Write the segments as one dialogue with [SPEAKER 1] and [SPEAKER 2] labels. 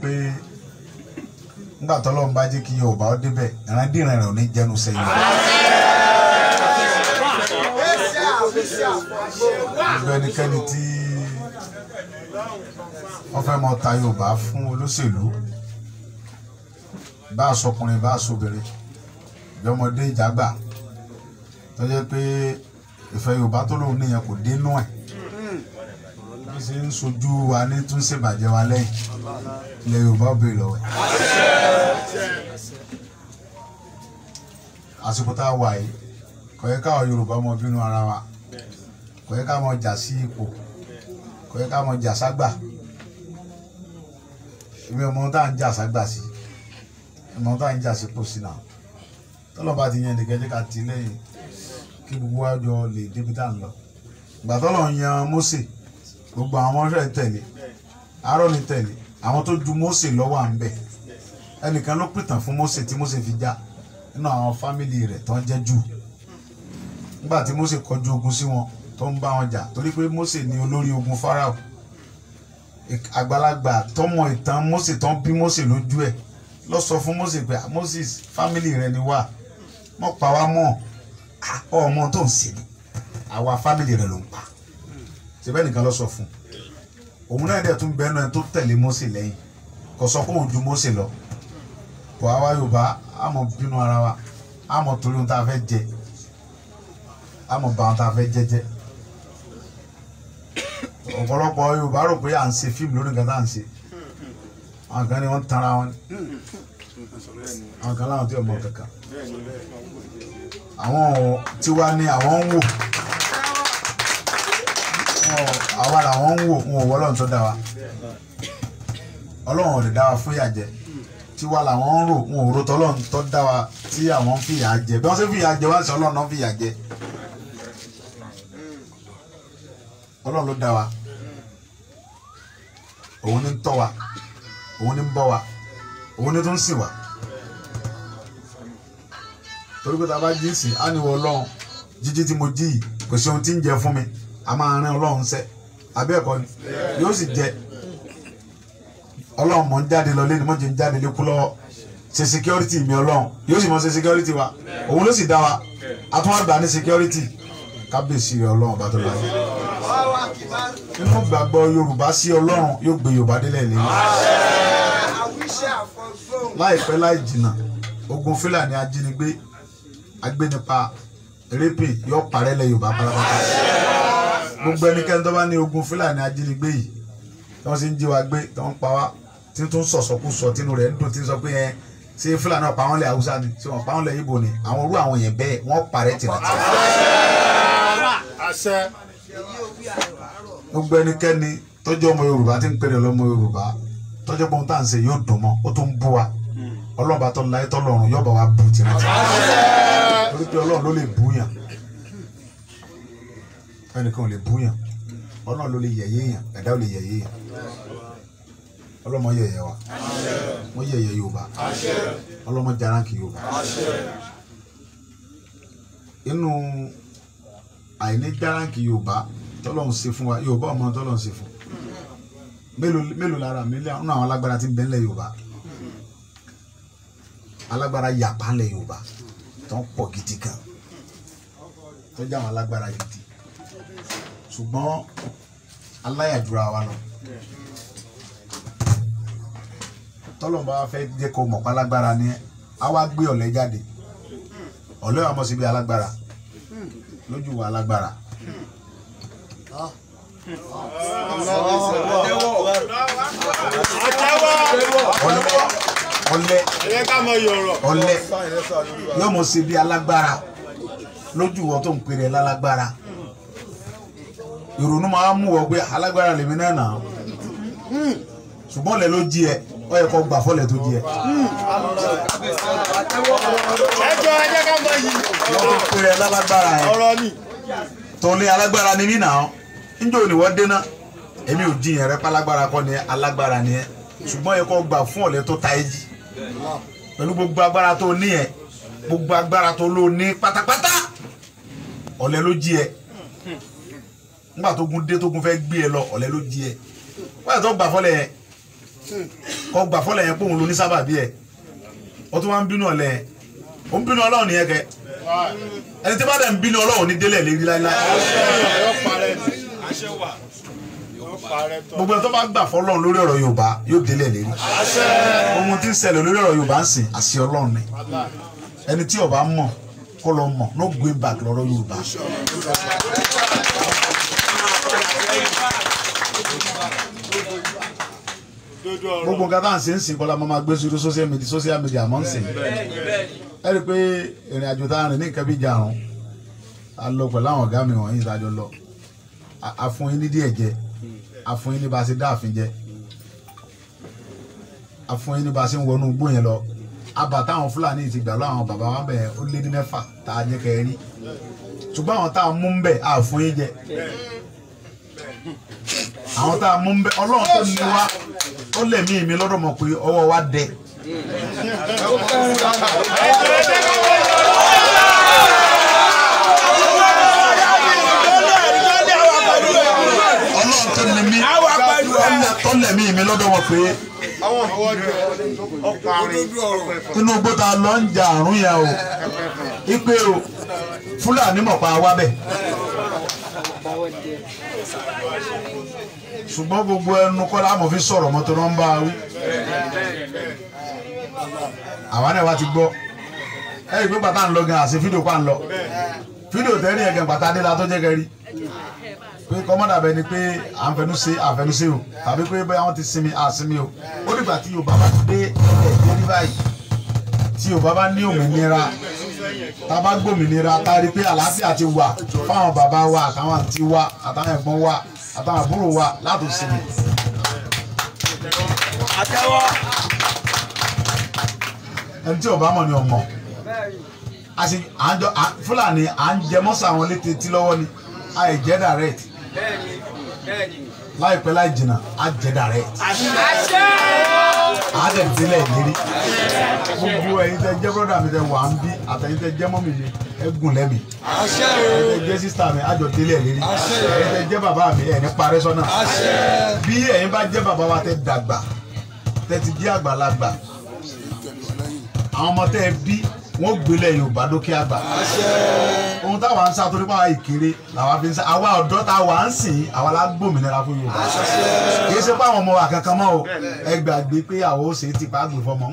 [SPEAKER 1] pé nígbà t'Ọlọ́run bá jẹ́ kí Yorùbá ó débẹ̀ ìrandíran rẹ̀ ò ní jẹnu sẹ́yìn. gbogbo ẹnikẹ́ni tí wọ́n fẹ́ mọ ta Yorùbá fún olóṣèlú bá aṣọkùnrin bá aṣọbìnrin ìjọmọdé ìjàgbà tó jẹ́ pé ìfẹ́ Yorùbá tó lóun níyẹn kò dénú ẹ̀ bí ṣe ń sojú wa ní tún ṣèbàjẹ́ wa lẹ́yìn ilẹ̀ Yorùbá ó bèèrè lọ́wọ́ ẹ̀. àsìkò tá a wà yìí kò yẹ káwọn Yorùbá mọ bínú ara wa kò yẹ ká mọ jà sí ipò kò yẹ ká mọ jà ságbà èmi ọmọ tá à ń jà ságbà sí ọmọ tá à ń jà sípò sí náà tọ́lọ́ba ti yan nìkan jẹ́ ká ti lẹ́yìn kí gbogbo wa jọ lè débi tá à ń lọ ìgbà tọ́lọ́ yan Mósè gbogbo àwọn ọmọọṣẹ́ tẹ̀lé Áárónì tẹ̀lé àwọn tó ju Mósè lọ́wọ́ à ń bẹ̀ ẹnìkan ló pìtàn fún Mósè tí Mósè fi já nínú àwọn fámìlì rẹ̀ tó ń jẹ́ Júù nígbà tí Mósè kọjú ogun sí wọn tó ń bá wọn jà torí pé Mósè ni olórí ogun Fáráò àgbàlagbà tọmọ ìtàn Mósè tó ń bí Mósè lójú ẹ̀ lọ sọ fún Mósè pé Moses fámìlì rẹ̀ ni wá mọ̀ pa wá mọ̀ ọmọ tó ń ṣe ni àwa fámìlì rẹ̀ ló ń pa ṣebẹ́ nìkan lọ sọ fún òun náà dẹ̀ tún bẹ́ẹ̀ náà tó tẹ̀lé Mósè lẹ́yìn kò sọ pé òun ju Mósè lọ bọ̀ àwa Yorùbá àmọ̀ bínú ara wa àmọ̀ torí ohun tá a fẹ́ jẹ àmọ̀ bá ohun tá a fẹ́ jẹ́jẹ́ ọ̀pọ̀lọpọ̀ Yorùbá rò pé à ń ṣe fíìmù lórí nǹkan tá à ń ṣe àwọn kan ni wọ́n ń tanra wọn àwọn kan láwọn tí ò mọ kankan àwọn tiwa ni àwọn ń wò àwa làwọn ń wò wọn ò wọ Ọlọ́run tó dá wa Ọlọ́run ò lè dá wa fún ìyà jẹ tiwa làwọn ń rò wọn ò rò tọ́lọ́run tó dá wa tí àwọn ń fìyà jẹ bí wọ́n ṣe fìyà jẹ wá sí Ọlọ́run náà fìyà jẹ Ọlọ́run ló dá wa òun ní ń tọ́ wa òun ní ń bọ́ wa òun ní tó ń sìn wa torí pé tá a bá jí sìn á ní wọ Ọlọ́run jíjí tí mo jí yìí kò sí ohun tí ń jẹ fún mi a máa rán Ọlọ́run sẹ́ abẹ́ ẹ̀kọ́ ni yóò sì jẹ Ọlọ́run mọ̀ ń jáde lọ lẹ́nu mọ̀ jẹ́ ń jáde lékú lọ́wọ́ ṣe security mi Ọlọ́run yóò sì mọ̀ ṣe security wa òun ló sì dá wa a tún wá gbà ní security kábíyèsí rẹ̀ Ọlọ́run bá tó láyé nínú gbàgbọ́ Yorùbá sí Ọlọ́run yóò gbé Yorùbá délẹ̀ lẹ́yìn láìpẹ́ láì jìnnà ogun Fúlàní ajínigbé agbénipa rẹ́pì yóò parẹ́ lẹ̀ Yorùbá pátápátá gbogbo ẹnikẹ́ni tó bá ní ogun Fúlàní ajínigbé yìí tí wọ́n sì ń jí wa gbé tí wọ́n ń pa wá tí tó ń sọ̀sọ̀kú sọ tínú rẹ̀ ń dùn tí ń sọ pé ẹ ṣé Fúlàní náà pa wọ́n lẹ̀ Haúsá ni ṣé wọ́n pa wọ́n lẹ̀ Ìgbò ni àwọn orú àwọn yẹn bẹ́ẹ̀ wọ́n parẹ́ tìrantì. gbogbo ẹnikẹ́ni tọ́jú ọmọ Yorùbá tí ń pèrè lọ́mọ Yorùbá tọ́jú ọmọ tá à ń ṣe yóò dùn mọ́ ó tó ń bú wa Ọlọ́ba tó láyé tọ́lọ́run yóò bá wa bù tìrantì torí pé Ọlọ́run ló lè bú yàn ẹnìkan ò lè bú yàn Ọlọ́run ló lè yẹ̀yẹ́ yàn ẹ̀dá ò lè yẹ̀yẹ́ yàn ọlọ́mọ yẹ̀yẹ́ wa wọ́n yẹ̀yẹ́ Yorùbá ọlọ́mọ jaranki Yorùbá inú àìní jaranki Yorùbá tọ́lọ́run ṣe fún wa Yorùbá ọmọ tọ́lọ́run ṣe fún mélòó lára mílíọ̀nù nínú àwọn alágbára tí ń bẹ ńlẹ̀ Yorùbá alágbára yàpá ńlẹ̀ Yorùbá tó ń pọ̀ gidi kan tó jẹ́ àwọn alágbára gidi ṣùgbọ́n aláyàjúra wa lọ tọ́lọ́run bá fẹ́ jẹ́ kó mọ̀ pálágbára ni a wá gbé ọ̀lẹ jáde ọ̀lẹ wa mọ̀ síbi alágbára lójú wa alágbára ọ̀lẹ yóò mọ̀ síbi alágbára lójú wọn tó ń pèrè lálágbára ìrònú máa ń mú ọ pé alágbára lèmi náà nà ṣùgbọ́n ọ̀lẹ ló jí ẹ ó yẹ kó gbà fọ́lẹ̀ tó jí ẹ.
[SPEAKER 2] ẹjọ́ ẹjẹ́ ká mọ yìí.
[SPEAKER 1] lọ́wọ́ pèrè lálágbára ẹ
[SPEAKER 2] ọ̀rọ̀ ni.
[SPEAKER 1] tó ní alágbára ni mí nà ọ́ níjọ́ ni wọ́n dénà èmi ò jiyàn rẹ pálágbára kọ́ ni alágbára ni ẹ ṣùgbọ́n yẹ kó gbà fún ọ̀lẹ tó ta ẹ jí pẹ̀lú gbogbo agbára tó ní ẹ gbogbo agbára tó lò ní pátápátá ọ̀lẹ ló jí ẹ nígbà tó gun dé tó gun fẹ́ gbé ẹ lọ ọ̀lẹ ló jí ẹ wọ́n yà tó gbà fọ́lẹ̀ yẹn kọ́ gbà fọ́lẹ̀ yẹn pé òun ló ní sábàbí ẹ̀ ó tún wá ń bínú ọ̀lẹ́ ó ń bínú Ọlọ́run nìyẹn kẹ ẹni tí bá dẹ̀ ń bínú Ọlọ́run ní délẹ̀ lérí láíláí gbogbo ẹni tó bá gbà fọ́lọ́run lórí ọ̀rọ̀ Yorùbá yóò délẹ̀ lérí ohun tí ń ṣẹlẹ̀ lórí ọ̀rọ̀ Yorùbá ń sìn àṣẹ Ọlọ́run ni ẹni tí ó bá mọ̀ kó lọ mọ̀ no going back lọ́rọ̀ Yorùbá. gbogbo nǹkan tá à ń ṣe ń sìn kọ́lá máa gbé sórí social media mọ́ ń sìn ẹ rí i pé ìrìn àjò tá a rìn ní nǹkan bí ìjàrún a lọ pẹ̀lú àwọn ọ̀gá mi wọ̀nyí ìdájọ́ lọ àfún yín ní díẹ̀ jẹ àfún yín ní bá a ṣe dá àfin jẹ àfún yín ní bá a ṣe ń wọnú igbó yẹn lọ àbá táwọn Fúlàní ti gbà lọ àwọn bàbá wa bẹ̀ ó lé ní 6 tá a jẹ́ kẹ́ ẹ rí ṣùgbọ́n àwọn tá a mú ń bẹ̀ àfún yín jẹ àwọn tá a mú ń bẹ̀ Ọlọ́run tó ní wá ó lè mí mi lọ́dọ̀ mọ̀ pé ọwọ́ wa dẹ. Ọlọ́run tó ní mí tó lè mí mi lọ́dọ̀ mọ̀ pé inú igbó ta lọ ń jà àrùn yẹn o ipe o Fúlàní mọ̀ pa wá bẹ̀. ṣùgbọ́n gbogbo ẹnu kọ́ la mọ̀ fi sọ̀rọ̀ mọ́tò náà ń bá a wí. àwa náà wá ti gbọ́ ẹ rí i pé bàtà ń lọ gan àṣẹ fídíò pa ń lọ fídíò tẹ́rì yẹn gan bàtà dé la tó jẹ́ kẹrí pé kọ́mọ́dà bẹ ni pé à ń fẹnu ṣe o tàbí pé bóyá wọ́n ti sinmi àsinmi o ó dìgbà tí Yorùbá bá ti dé ẹ̀jẹ̀ rí báyìí tí Yorùbá bá ní òmìnira tá a bá gbòmìnira tá a rí i pé àlàáfíà ti wà fáwọn bàbá wa àtàwọn àǹtí wa àtàwọn ẹ̀gbọ́n wa àtàwọn àbúrò wa láti sinmi. ẹni tí ọba mọ̀ ni ọmọ Fúlàní à ń jẹ mọ́sà àwọn létí tí lọ́wọ́ ni a ì jẹ́ direct láìpẹ́ láì jìnnà a jẹ́ direct a dẹ̀ délẹ̀ lérí gbogbo ẹ̀yin tẹ́ jẹ́ brọ́dà mi tẹ́ wà ń bí àtẹ̀yin tẹ́ jẹ́ mọ́mì mi ẹ gùn lẹ́mi ẹ̀yin tẹ́ jẹ́ sísítà mi àjọ délẹ̀ lérí ẹ̀yin tẹ́ jẹ́ bàbá mi ẹ̀ ní parẹ́ sọ́nà bí ẹ̀yin bá jẹ́ bàbá wa tẹ́ dàgbà tẹ́ ti di àgbàlagbà àwọn ọmọ tẹ́ ẹ bí wọ́n gbélé Yorùbá dókè àgbà ohun táwa ń sá torí pàwọn ìkéré làwa fi ń sá àwa ọ̀dọ́ táwa ń sìn àwa la gbòmìnira fún Yorùbá kìí ṣe pé àwọn ọmọ wa kankan mọ́ o ẹ gbàgbé pé àwọn ó ṣe é ti pa àgbè fọmọ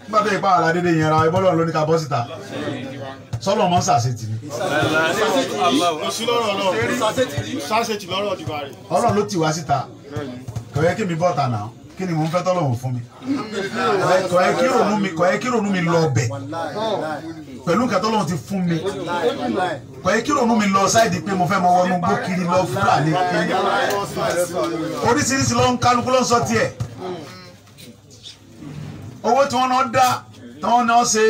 [SPEAKER 1] nígbà tó yẹ pé àwọn aládédé yẹn ra ẹbọ́ lọ́run ló ní ká bọ́ síta sọ́lọ́ mọ́ sàṣetì ni Ọlọ́run ló tì wá síta kò yẹ kí mi bọ́ ta náà kí ni mo ń fẹ́ tọ́lọ́run fún mi kò yẹ kí ronú mi lọ ọbẹ̀ pẹ̀lú nǹkan tọ́lọ́run ti fún mi kò yẹ kí ronú mi lọ sáìdì pé mo fẹ́ mọ wọnú gbó kiri lọ Fúlàní kiri oríṣiríṣi ló ń kálukú ló ń sọ tiẹ̀ owó tí wọ́n náà dá tí wọ́n náà ṣe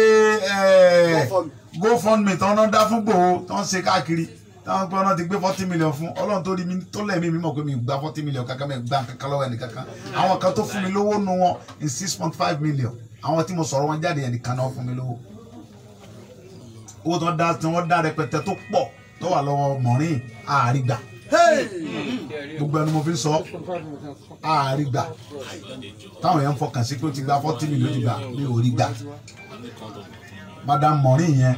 [SPEAKER 1] GoFundMe tí wọ́n náà dá fún Ìgbòho tí wọ́n ṣe káàkiri táwọn pé ọ̀nà ti gbé 40 million fún Ọlọ́run tó rí mi tó lẹ́mí mi mọ̀ pé mi gba 40 million kankan mi gba kankan lọ́wọ́ ẹni kankan àwọn kan tó fún mi lówó nu wọn in 6.5 million àwọn tí mo sọ̀rọ̀ wọn jáde yẹn nìkan náà fún mi lówó owó tí wọ́n dá rẹpẹtẹ tó pọ̀ tó wà lọ́wọ́ mọ̀rin àárígbà gbogbo ẹni mo fi sọ àárígbà táwọn yẹn ń fọkàn sí pé ó ti gba 40 million ti gbà mi ò rí gbà madam mọ̀rin yẹn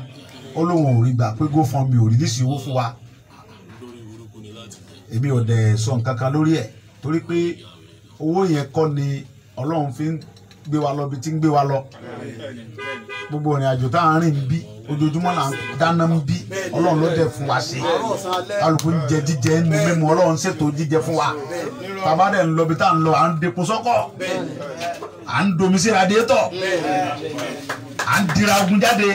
[SPEAKER 1] ó lóun ò rí gbà pé GoFundMe ò rìlísì owó fún wa èmi ò dẹ̀ sọ nǹkan kan lórí ẹ̀ torí pé owó yẹn kọ́ ni Ọlọ́run fi ń gbé wa lọ bí tí ń gbé wa lọ gbogbo ìrìn àjò tá à ń rìn bí ojoojúmọ́ là ń dáná ń bí Ọlọ́run ló dẹ̀ fún wa ṣe kálukú ń jẹ jíjẹ ń mímu Ọlọ́run ṣètò jíjẹ fún wa bàbá dẹ̀ ń lọ bí tá à ń lọ à ń dekun sọ́kọ̀ à ń domi sí radiétọ̀ à ń dira ogun jáde.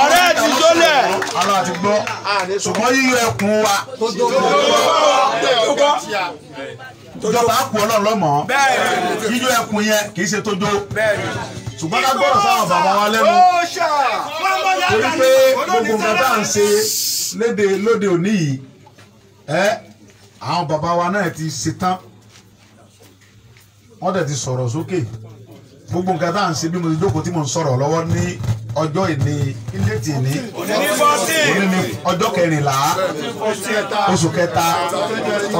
[SPEAKER 2] ọ̀rẹ́ ti jólẹ̀.
[SPEAKER 1] Àlọ́ àti gbọ́ ṣùgbọ́n yíyọ ẹkùn wa ìjọba àpò Ọlọ́run lọ́mọ́ yíyọ ẹkùn yẹn kì í ṣe tó jó ṣùgbọ́n ká gbọ́dọ̀ sáwọn bàbá wa lẹ́nu torí pé gbogbo nǹkan tá à ń ṣe lóde òní yìí àwọn bàbá wa náà ti ṣe tán wọ́n dẹ̀ ti sọ̀rọ̀ sókè gbogbo nǹkan tá à ń ṣe bí mo ti jókòó tí mo ń sọ̀rọ̀ lọ́wọ́ ní ọjọ́ ìní ilé tì ní ọjọ́ kẹrìnlá oṣù kẹta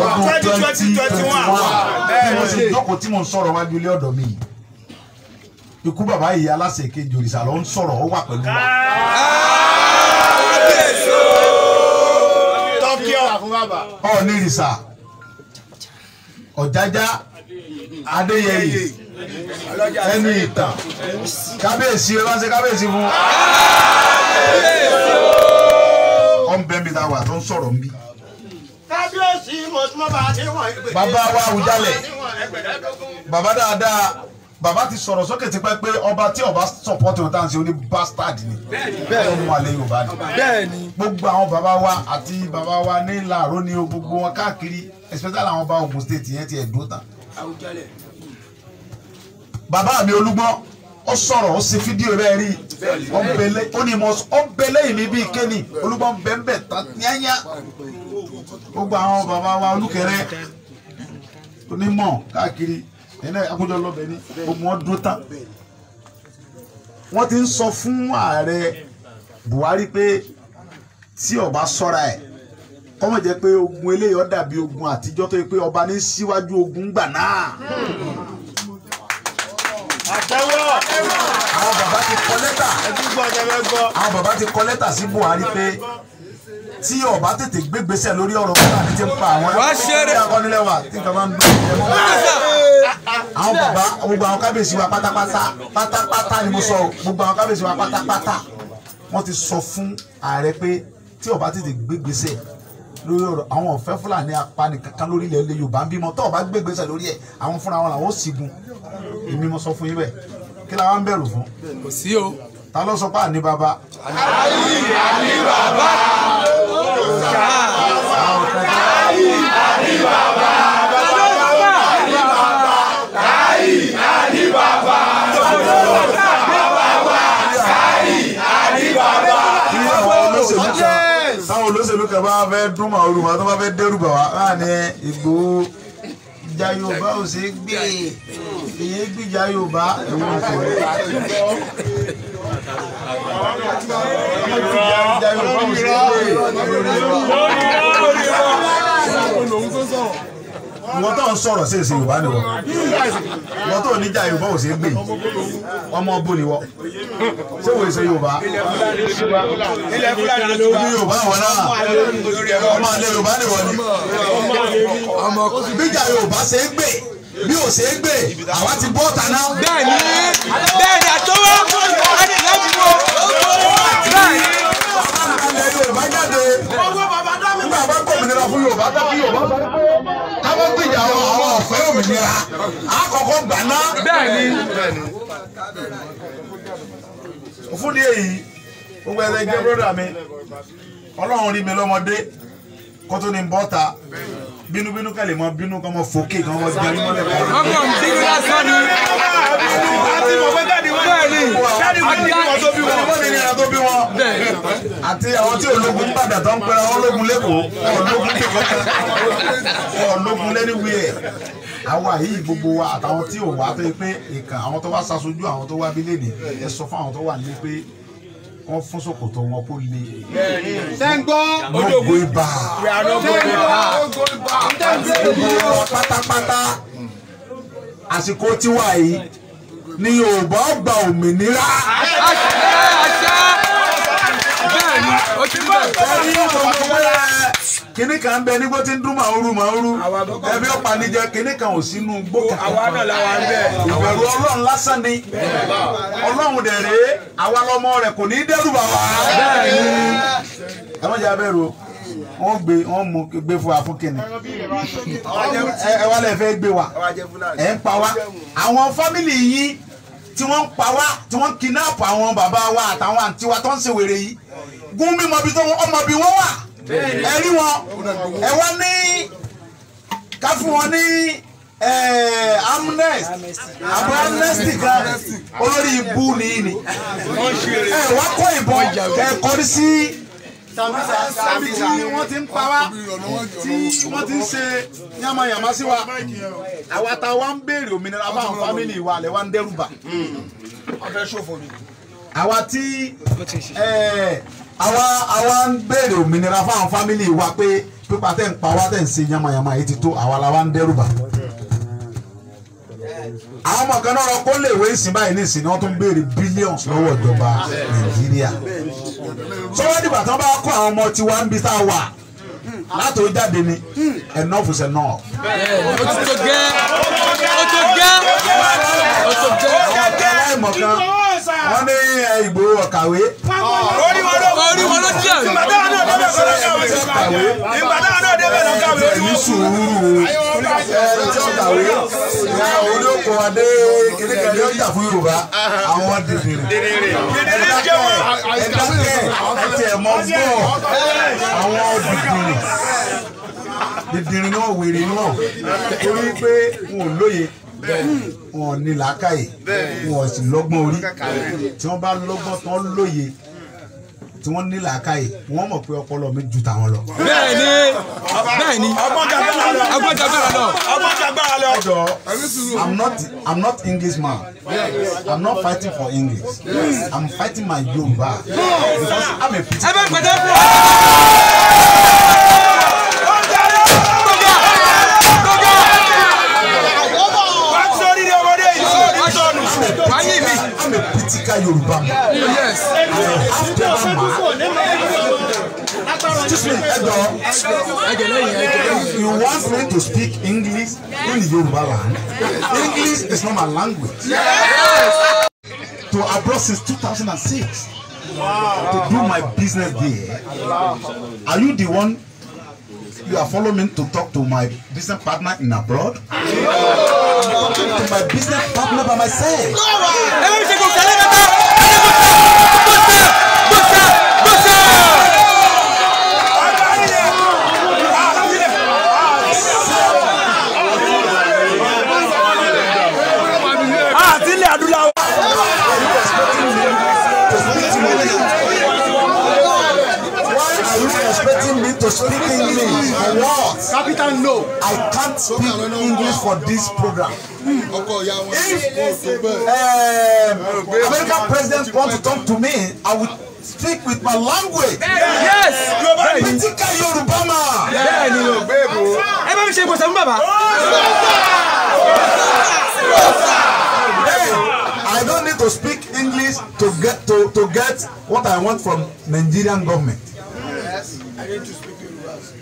[SPEAKER 1] ọdún 2021 bí mo ṣe jókòó tí mo ń sọ̀rọ̀ wájú ilé ọ̀dọ̀ mi ikú bàbá yìí aláṣẹ kejì òrìṣà ló ń sọ̀rọ̀ ó wà pẹ̀lú wa. Ọọ̀ni ìrìṣà Ọ̀jájá Adéyẹyè ẹni ìtàn kábíyèsí ẹ bá ṣe kábíyèsí fún ọ̀nbẹ́nbi tá a wà tó ń sọ̀rọ̀ ń bí.
[SPEAKER 3] kábíyèsí mọ̀túnmọ́ bá a ti wọ̀n ìgbè.
[SPEAKER 1] bàbá wa Awùjalẹ̀ bàbá dáadáa bàbá ti sọ̀rọ̀ sókè ti pẹ́ pé ọba tí ọba sọ̀pọ̀tì ọ̀tá ń ṣe oní bastard ni bẹ́ẹ̀ ló mú alẹ́ Yorùbá ni gbogbo àwọn bàbá wa àti bàbá wa ní Ìlàró ni gbogbo wọn káàkiri especially àwọn ọba Ògùn state yẹn ti ẹ̀dùn tán. bàbá mi Olúgbọ́n ó sọ̀rọ̀ ó ṣe fídíò rẹ̀ rí ó ní mo ọ̀bẹ̀lẹ̀ yìí mi bíi kéènì Olúgbọ́n bẹ́ẹ̀ tán yányá gbogbo àwọn bàbá wa Olúkẹrẹ onímọ̀ káàkiri ẹnẹ akójọ lọbẹ ní gbogbo wọn dúró tán wọn ti ń sọ fún ààrẹ Buhari pé tí ọba ṣọ́ra ẹ̀ kọ́mọ̀ jẹ́ pé ogun eléyìí ó dàbí ogun àtijọ́ tó yẹ pé ọba ní síwájú ogun gbà náà. àwọn bàbá ti kọ lẹ́tà àwọn bàbá ti kọ lẹ́tà sí Buhari pé tí ọba tètè gbégbèsè lórí ọ̀rọ̀ Fúlàní ti ń pa àwọn ẹgbẹ́ akọ́nilẹ́wà tí nǹkan máa ń dùn àwọn bàbá gbogbo àwọn kábíyèsí wa pátápátá ni mo sọ gbogbo àwọn kábíyèsí wa pátápátá wọ́n ti sọ fún ààrẹ pé tí ọba tètè gbégbèsè lórí ọ̀rọ̀ àwọn ọ̀fẹ́ Fúlàní apani kankan lórí ilẹ̀ Yorùbá ń bímọ tó ọba gbégbèsè lórí ẹ̀ àwọn fúnra wọn làwọn ó sígun èmi mo sọ fún yín bẹ́ẹ̀ kí la wá ń bẹ̀rù fún.
[SPEAKER 4] kò sí o.
[SPEAKER 1] ta ló sọ pé àní bàbá.
[SPEAKER 4] àní bàbá.
[SPEAKER 1] táwọn olóṣèlú kan bá fẹ́ dún màálù wọn tó bá fẹ́ dẹ́rù bà wá láàní Ìgbòho ìjà Yorùbá ò ṣe é gbé èyí gbìjà Yorùbá ẹ̀wọ̀n ìṣòro. Wọ́n tó ń sọ̀rọ̀ sí èsì Yorùbá ni wọ́n. Wọ́n tó níjà Yorùbá ò sí gbè. Ọmọ ọbọ ni wọ́n. Ṣé wo èsè Yorùbá?
[SPEAKER 2] ilẹ̀ Fúlàní ló
[SPEAKER 1] Bí Yorùbá wọn náà. Ọmọ àlẹ́ Yorùbá ni wọ́n ni. Bíjà Yorùbá ṣe é gbè. Bí ò ṣe é gbè, àwa ti bọ́ ọ̀tá náà.
[SPEAKER 4] bẹ́ẹ̀ni àtọwọ́ láti wọ. bẹ́ẹ̀ni.
[SPEAKER 1] Ilẹ̀ Yorùbá jáde. Nígbà bá gbòmìnira fún Yorùbá tó kí Yorùbá sọ pé káwọn gbìyà àwọn ọ̀fẹ́ òmìnira. Àkọ́kọ́ gbà náà.
[SPEAKER 4] bẹ́ẹ̀ni.
[SPEAKER 1] Fún ní èyí, gbogbo ẹlẹgbẹ́ bọ́dà mi, Ọlọ́run rí mi lọ́mọdé kó tó ní bọ́ta. Bínúbínú kẹ́lẹ̀ mọ́ bínú kọ́ mọ́ fòkè kan wọ́n jẹ́ nímọ̀lẹ́ kan.
[SPEAKER 4] ọmọ mi bí lásán ni.
[SPEAKER 2] àti mọ̀ pé káàdì wọn
[SPEAKER 4] bẹ́ẹ̀ni.
[SPEAKER 1] tó bí wọn. Àti àwọn tí ológun padà tó ń pẹ́ra wọn ológun lẹ́kọ̀ọ́ ológun lẹ́niwìẹ̀. Àwa yìí gbogbo wa àtàwọn tí ò wá tó yẹ pé ìkà àwọn tó wá ṣaṣojú àwọn tó wá bí lè ní ẹ sọ fún àwọn tó wà nílé pé wọ́n fún ṣòkòtò wọn kó le.
[SPEAKER 3] Sẹ́ńgbọ́.
[SPEAKER 1] Lógo ibà. Pátápátá àsìkò tiwa yìí ni Yorùbá gba òmìnira.
[SPEAKER 4] bẹ́ẹ̀ni o ti bọ̀.
[SPEAKER 1] Kíní kan bẹ nígbó tí ń dún màúrú ẹbí ọ̀pá níjẹ kíní kan ò sínú gbó kankan.
[SPEAKER 2] àwa náà làwọn ń bẹ.
[SPEAKER 1] Ìbẹ̀rù Ọlọ́run lásán ni Ọlọ́run dẹ̀ rèé àwa lọmọ rẹ̀ kò ní í dẹ́rù bà wá. Ẹ má jẹ́ abẹ́rù wọ́n mú gbé fún wa fún kíni. Ẹ wá lẹ̀ fẹ́ gbé wa ẹ̀ ń pa wá. Àwọn fámìlì yìí tí wọ́n ń pa wá tí wọ́n ń kidnap àwọn bàbá wa àtàwọn àǹtí wa tó ń ṣe wèrè yìí gún mímọ bí tó ọmọ bí wọ́n wà ẹ rí wọn ẹ wá ní ká fún wọn ní amnesty kan olórí ibú nìyí ni ẹ wá kó ìbọn kẹ kọrí sí sábì tí wọ́n ti ń pa wá tí wọ́n ti ń ṣe yàmàyàmá sí wa àwa tá a wá ń béèrè òmìnira báwọn fámìlì wa lẹ wá ń dẹ́rù bà. àwa tí àwa ń béèrè òmìnira fáwọn fámìlì wa pé pípa tẹ̀ ń pa wá tẹ̀ ń ṣe yamayama yìí ti tó àwa la wá ń dẹ́rù bà. àwọn ọmọ kan náà lọ kó léèwé ìsìn báyìí ní ìsìn ni wọ́n tún béèrè billions lọ́wọ́ ìjọba Nàìjíríà. sọ́wọ́n dìgbà tí wọ́n bá kó àwọn ọmọ tiwa ń bí tá a wà látò jáde ni enough is enough.
[SPEAKER 4] ó tó gẹ́ ó tó gẹ́ ó tó gẹ́.
[SPEAKER 1] aláìmọ̀ kan wọ́n ní Ìgbòho ọ̀kàwé.
[SPEAKER 4] orí wọn ló jẹ́ àná.
[SPEAKER 1] ní sùúrù tí ọ̀kàwé olóko adé kékeré ọjà fún Yorùbá àwọn dèrè. ẹ̀dákẹ́ ẹ̀mọ́ gbọ́ àwọn dìdìrì náà wèrè náà torí pé wọn ò lóye wọn ní làákàyè wọn ò sì lọ́gbọ́n orí tí wọ́n bá lọ́gbọ́n tán lóye tí wọ́n ní làákàyè wọ́n mọ̀ pé ọpọlọ mi ju tàwọn lọ.
[SPEAKER 4] bẹ́ẹ̀ni ọgbọ́n jagbára lọ.
[SPEAKER 1] I'm not English man. I'm not fighting for English. I'm fighting my Yoruba because I'm a pity. I'm a Pitika Yoruba man.
[SPEAKER 4] Yes.
[SPEAKER 1] Excuse me, you want me to speak English in Yoruba land? English is not my language.
[SPEAKER 4] Yes.
[SPEAKER 1] To abroad since 2006 to do my business there. Are you the one you are following me to talk to my business partner in abroad? To my business partner by myself. To speak English for what?
[SPEAKER 3] Capital no.
[SPEAKER 1] I can't speak English for this program. If American president wants to talk to me, I will speak with my language.
[SPEAKER 4] Yes.
[SPEAKER 1] Pitika Yoruba man. I don't need to speak English to get what I want from Nigerian government.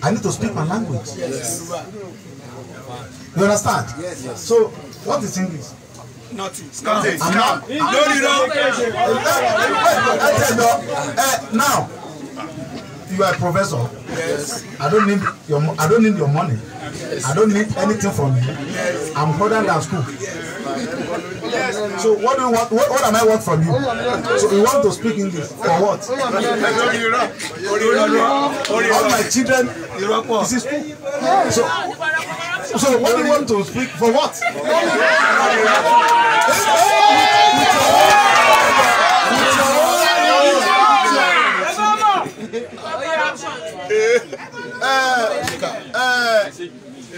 [SPEAKER 1] I need to speak my language. Yes. You understand? Yes. So, what is English?
[SPEAKER 2] Nothing.
[SPEAKER 1] I'm not. Now, you are a professor. Yes. I don't need your money. Yes. I don't need anything from you. Yes. I'm further than school. Yes. So what do you want? What am I want from you? So you want to speak English for what? All my children, this is school. So what do you want to speak for what?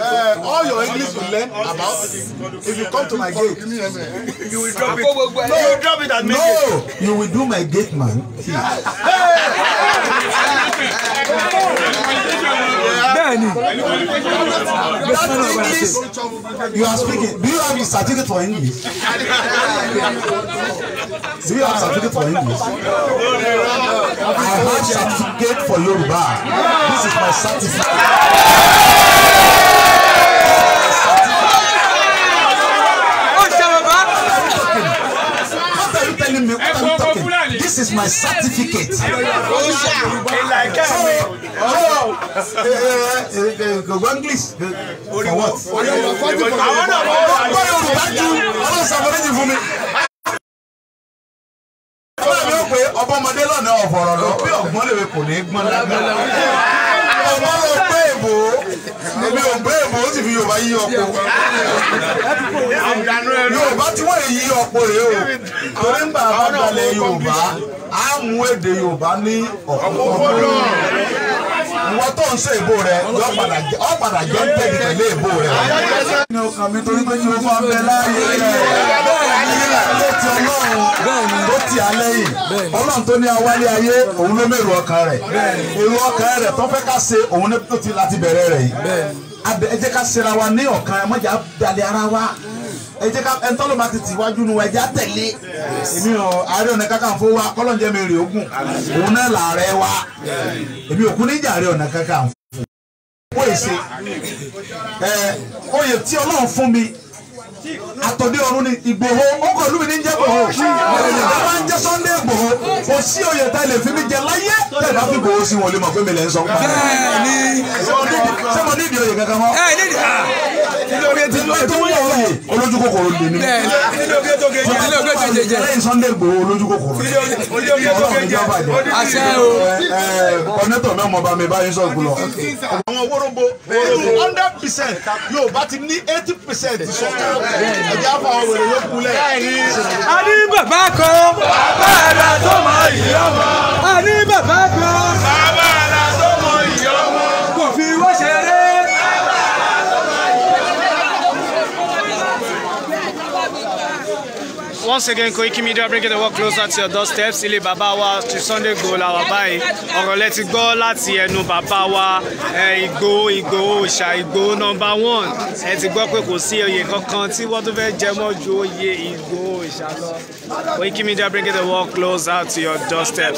[SPEAKER 1] All your English you learn about, if you come to my gate,
[SPEAKER 2] you will drop it. No, you drop it and make it.
[SPEAKER 1] You will do my gate man. You are speaking. Do you have a certificate for English? Do you have a certificate for English? I have certificate for Yoruba. This is my certificate. This is my certificate. English. For what? Ọbọmọdé lọ́nà ọ̀fọ̀rọ̀ lọ bí ọ̀gbọ́n lè kò ní gbọ́n lágbára. Ọmọ lọ gbé èbó, èmi ò gbé èbó ó sì fi Yorùbá yí ọ̀pọ̀. Yorùbá tí wọ́n yí ọ̀pọ̀ rèé o. Torí ń bá a bá dalẹ̀ Yorùbá, á mú èdè Yorùbá ní ọ̀pọ̀. ìwọ tó ń sọ èbó rẹ yọ padà jẹ́ ń tẹ̀lé pẹ̀lú èbó rẹ. ní ọkàn mi torí pé kí o máa bẹ láàyè rẹ ló ti ọlọ́run tó ti alẹ́ yìí ọlọ́run tó ní awálé ayé òun ló mèrò ọkàn rẹ̀ èrò ọkàn rẹ̀ tó fẹ́ ká ṣe òun ní tó ti láti bẹ̀rẹ̀ rẹ̀ yìí ẹ jẹ́ ká ṣera wa ní ọ̀kan ẹ mọ̀jà dalẹ̀ ara wa ẹ jẹ́ ká ẹni tọ́lọ́ bá ti tì wájú nu ẹja tẹ̀lé èmi ò Ààrẹ Ọ̀nà Kakanfò wa kọ́lọ́njẹ́ mi rè ogun òun náà làárẹ̀ wa èmi òkú níjà Ààrẹ Ọ̀nà Kakanfò ó èsè oyè tí Ọlọ́run fún mi àtọ̀dé ọ̀run ni Ìgbòho ọkọ̀ ìlú mi ní jẹ́ Ìgbòho ìjọba ń jẹ́ Sunday Ìgbòho kò sí oyè tá lè fi mi jẹ láyé tẹ̀ bá fi Ìgbòho sí wọn lè mọ̀ pé mi lè ń sọ pa ṣé mo ní ìdí oyè kankan mọ́ olójú kòkòrò lè ní lẹ́yìn Sunday Ìgbòho olójú kòkòrò Ọlọ́run ìjọba jẹ kọ́nẹ́tọ̀ mẹ́wọ̀n ọba mi báyìí sọ ìgbòlọ.
[SPEAKER 3] àwọn wórógbó 100% yóò bá ti ní 80% sọ̀kan ẹ̀jẹ̀ àfọ àwọn wèrè yóò kúlẹ̀.
[SPEAKER 4] a ní bàbá kan bàbá àrà tó mọ ìyá ọmọ. a ní bàbá kan bàbá àrà tó mọ ìyá ọmọ. kò fi wọ́n ṣeré.
[SPEAKER 5] Once again, Koiki Media bringing the work closer to your doorstep. Ilé bàbá wa ti Sunday Igboho la wà báyìí. Ọ̀rọ̀ lẹ ti gbọ́ láti ẹnu bàbá wa Igboho Òòṣà Igboho #1. Ẹ ti gbọ́ pé kò sí oyè kankan tí wọ́n tún fẹ́ jẹ mọ́ ju oyè Igboho Òòṣà lọ. Koiki Media bringing the work closer to your doorstep.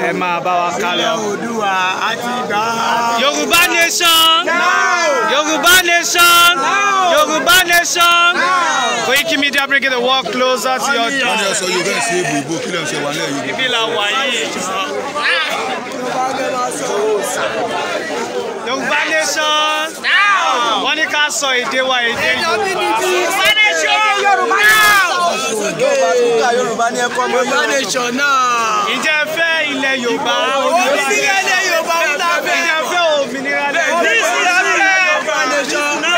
[SPEAKER 5] Ẹ máa bá wa ká lọ. Yorùbá Nation! Yorùbá Nation! Yorùbá Nation! Koiki Media bringing the work closer to your door. Ibi la wà yìí. Yorùbá Nation. Wọ́n ní ká sọ èdè wa èdè Yorùbá Nation.
[SPEAKER 4] Yorùbá ní ẹ̀kọ́ mọ́ Yorùbá Nation náà.
[SPEAKER 5] Ǹjẹ́ fẹ́ ilẹ̀ Yorùbá?
[SPEAKER 4] Òmìnira ilẹ̀ Yorùbá ń ta fẹ́.
[SPEAKER 5] Ǹjẹ́ fẹ́ òmìnira ilẹ̀ Yorùbá?
[SPEAKER 4] Yorùbá Nation náà.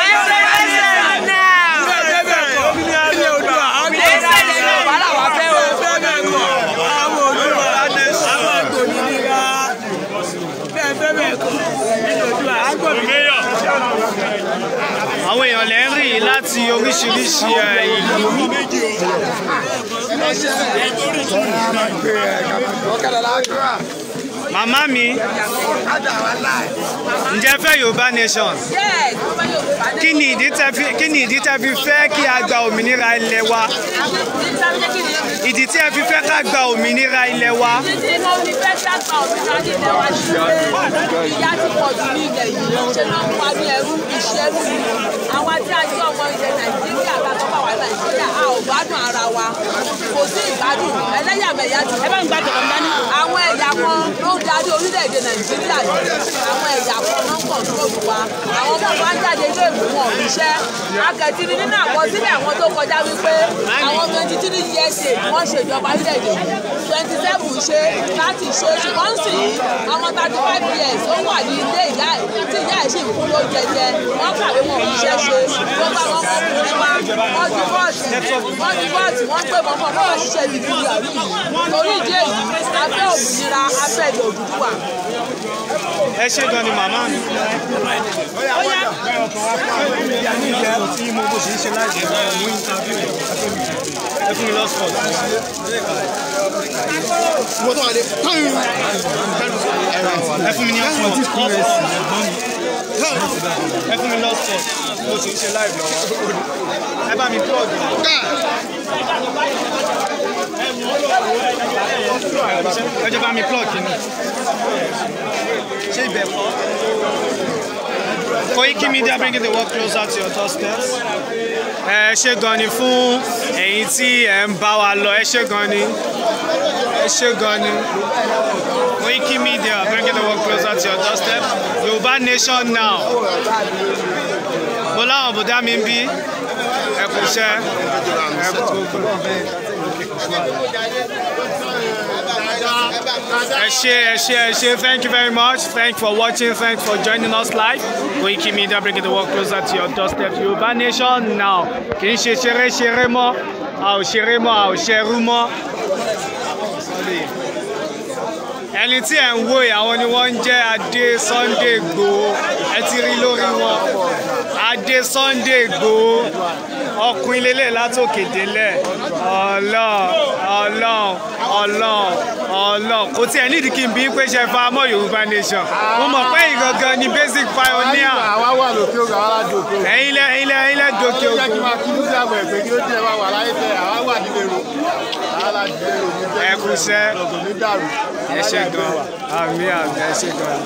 [SPEAKER 5] Àwọn èèyàn lè ń rí láti oríṣiríṣi ìlú. Màmá mi, ǹjẹ́ fẹ́ Yorùbá Nation? Kí ni ìdí tẹ́ fi fẹ́ kí a gba òmìnira ilẹ̀ wa? Ìdí tí ẹ fi fẹ́ ká gba òmìnira ilẹ̀ wa?
[SPEAKER 6] Ìdí mo fi fẹ́ ká gba òmìnira ilẹ̀ wa ṣe ìyà ti pọ̀ jù ní ilẹ̀ yìí. Ṣé máa ń wá ní ẹrú ìṣẹ́rú ni? Àwa tí a jẹ́ ọmọ ilẹ̀ Nàìjíríà látọ́ bá wà Nàìjíríà, a ò gbádùn ara wa. Kò sí ìgbádùn ẹlẹ́yàmẹ̀yà ti. Ẹ bá ń gbádùn ọ̀gá ní. Àwọn ẹ̀yà kan ló ń darí orílẹ̀-èdè Nàìjíríà yìí. Àwọn ẹ̀yà kan ló ń kọ̀ǹtróòlù wa. Àwọn ọmọ wa ń jáde ilé ìwé wọn ò ríṣẹ́. Akẹ́tìrì nínú àkọsílẹ̀ àwọn tó kọjá wípé àwọn 23 years wọ́n ṣèjọba orílẹ̀-èdè 27 ṣe láti ṣe ṣùgbọ́n sì ọmọ 35 years ó wà ní ilé ìyá ẹ̀ tí ìyá ẹ̀ sì ń kú ló jẹjẹ wọ́n kàwé wọn iṣẹ́ ṣe wọ́n bá wọn ọkùnrin wa wọ́n di bọ́ọ̀tì wọ́n pè mọ́ fún ọmọ ṣiṣẹ́ ìdílé àrí yìí torí ìdí èyí abẹ́ òmìnira abẹ́ ìlú Odùduwà.
[SPEAKER 5] Ẹ ṣé gan ni màmá mi. Ẹ fún mi lọ sport. Ẹ fún mi ní sport. Ẹ fún mi lọ sport. Mo sì ń ṣe live lọ́wọ́. Ẹ bá mi plug. Ẹ jẹ́ bá mi plug kìíní. Ṣé ibẹ̀ kọ́? Koiki Media bringing the work closer to your doorstep. Ẹ ṣé gan ni fún ẹ̀yin tí ẹ ń bá wa lọ. Ẹ ṣé gan ni. Ẹ ṣé gan ni. Koiki Media bringing the work closer to your doorstep. Yorùbá Nation now. Mo láwọn bùdá mi ń bí. Ẹ kú iṣẹ́. Ẹ kú Thank you very much. Thanks for watching. Thanks for joining us live. Koiki Media bringing the work closer to your doorstep. Yorùbá Nation now. Kì í ṣe ṣeré mọ́. A ò ṣeré mọ́. A ò ṣerú mọ́. ẹni tí ẹ̀ ń wò àwọn ni wọ́n ń jẹ́ Adé Sunday Igboho ẹ ti rí lórí wọn Adé Sunday Igboho ọkùnrin lélẹ̀ látòkè délẹ̀ ọlọ́run kò tí ẹ̀ nídìí kí n bí pé ṣe fa mọ́ Yorùbá Nation mo mọ̀ pé ìgangan ni basic pioneer
[SPEAKER 3] àwa wà lókè ògùn àwa láti òkè ògùn.
[SPEAKER 5] ẹ̀yin lẹ́ dókè
[SPEAKER 3] ó jẹ́ kí
[SPEAKER 5] ògùn.
[SPEAKER 3] n máa kí ní sí àgbẹ̀ pé kí ó tiẹ̀ wá wà láyé tẹ̀ àwa wà nílé ro àwa láti nílé ro ní jẹ́
[SPEAKER 5] ẹ kú iṣẹ́
[SPEAKER 3] ní dàrú.
[SPEAKER 5] ẹ ṣé gan àmì ẹ ṣé gan.